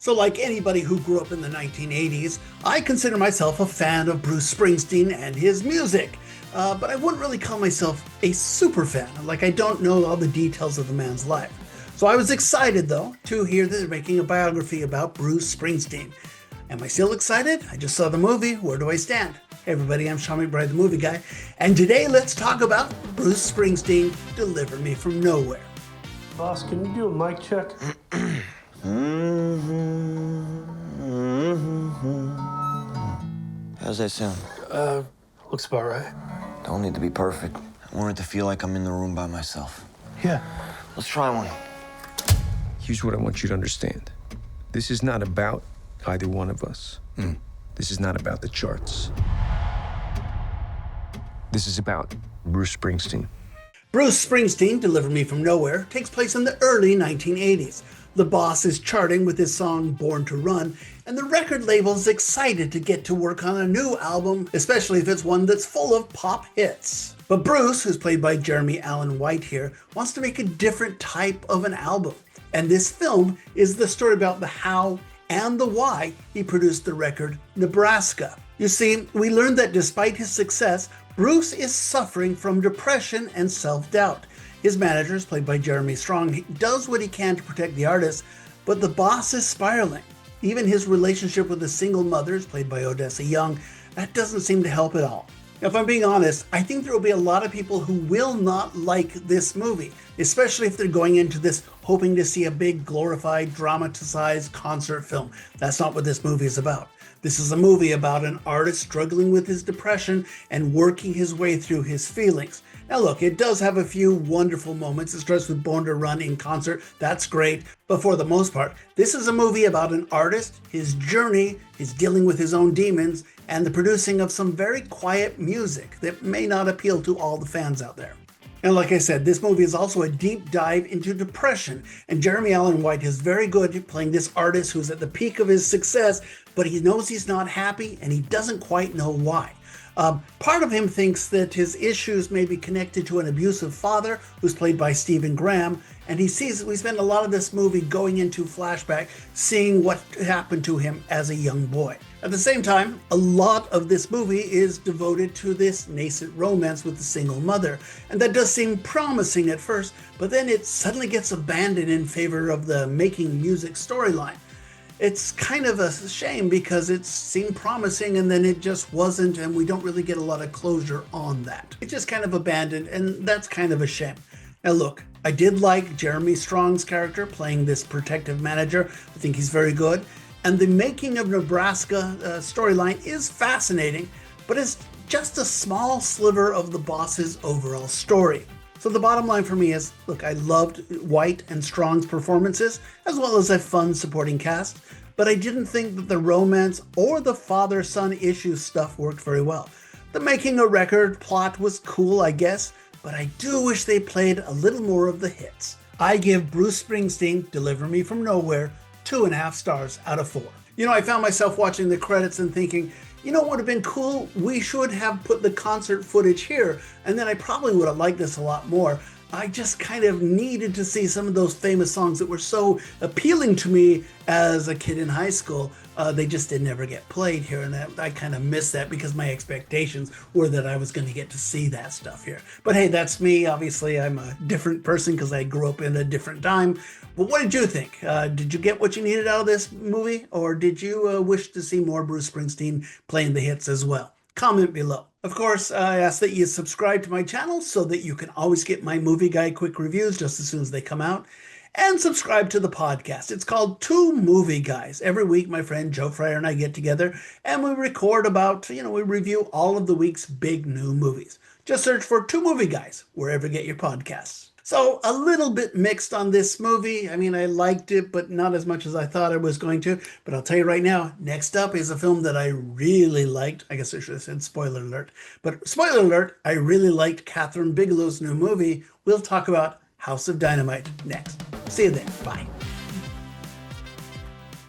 So like anybody who grew up in the 1980s, I consider myself a fan of Bruce Springsteen and his music. But I wouldn't really call myself a super fan. Like, I don't know all the details of the man's life. So I was excited, though, to hear that they're making a biography about Bruce Springsteen. Am I still excited? I just saw the movie. Where do I stand? Hey everybody, I'm McBride, the movie guy. And today let's talk about Bruce Springsteen, Deliver Me From Nowhere. Boss, can you do a mic check? How's that sound? Looks about right. Don't need to be perfect. I want it to feel like I'm in the room by myself. Yeah. Let's try one. Here's what I want you to understand. This is not about either one of us. This is not about the charts. This is about Bruce Springsteen. Bruce Springsteen, Deliver Me From Nowhere, takes place in the early 1980s. The boss is charting with his song Born to Run, and the record label is excited to get to work on a new album, especially if it's one that's full of pop hits. But Bruce, who's played by Jeremy Allen White here, wants to make a different type of an album. And this film is the story about the how and the why he produced the record Nebraska. You see, we learned that despite his success, Bruce is suffering from depression and self-doubt. His manager, played by Jeremy Strong, does what he can to protect the artist, but the boss is spiraling. Even his relationship with the single mothers, played by Odessa Young, that doesn't seem to help at all. If I'm being honest, I think there will be a lot of people who will not like this movie, especially if they're going into this hoping to see a big glorified, dramatized concert film. That's not what this movie is about. This is a movie about an artist struggling with his depression and working his way through his feelings. Now look, it does have a few wonderful moments. It starts with Born to Run in concert. That's great. But for the most part, this is a movie about an artist, his journey, his dealing with his own demons, and the producing of some very quiet music that may not appeal to all the fans out there. And like I said, this movie is also a deep dive into depression. And Jeremy Allen White is very good at playing this artist who's at the peak of his success, but he knows he's not happy and he doesn't quite know why. Part of him thinks that his issues may be connected to an abusive father who's played by Stephen Graham, and he sees we spend a lot of this movie going into flashback, seeing what happened to him as a young boy. At the same time, a lot of this movie is devoted to this nascent romance with the single mother, and that does seem promising at first, but then it suddenly gets abandoned in favor of the making music storyline. It's kind of a shame because it seemed promising and then it just wasn't, and we don't really get a lot of closure on that. It's just kind of abandoned, and that's kind of a shame. Now look, I did like Jeremy Strong's character playing this protective manager. I think he's very good. And the making of Nebraska storyline is fascinating, but it's just a small sliver of the boss's overall story. So the bottom line for me is, look, I loved White and Strong's performances, as well as a fun supporting cast, but I didn't think that the romance or the father-son issue stuff worked very well. The making a record plot was cool, I guess, but I do wish they played a little more of the hits. I give Bruce Springsteen, Deliver Me From Nowhere, 2.5 stars out of 4. You know, I found myself watching the credits and thinking, you know what would have been cool? We should have put the concert footage here, and then I probably would have liked this a lot more. I just kind of needed to see some of those famous songs that were so appealing to me as a kid in high school. They just did never get played here, and I kind of missed that because my expectations were that I was going to get to see that stuff here. But hey, that's me. Obviously, I'm a different person because I grew up in a different time. But what did you think? Did you get what you needed out of this movie, or did you wish to see more Bruce Springsteen playing the hits as well? Comment below. Of course, I ask that you subscribe to my channel so that you can always get my movie guy quick reviews just as soon as they come out. And subscribe to the podcast. It's called Two Movie Guys. Every week, my friend Joe Fryer and I get together and we record about, we review all of the week's big new movies. Just search for Two Movie Guys wherever you get your podcasts. So a little bit mixed on this movie. I mean, I liked it, but not as much as I thought I was going to. But I'll tell you right now, next up is a film that I really liked. I guess I should have said spoiler alert. But spoiler alert, I really liked Catherine Bigelow's new movie. We'll talk about House of Dynamite next. See you then. Bye.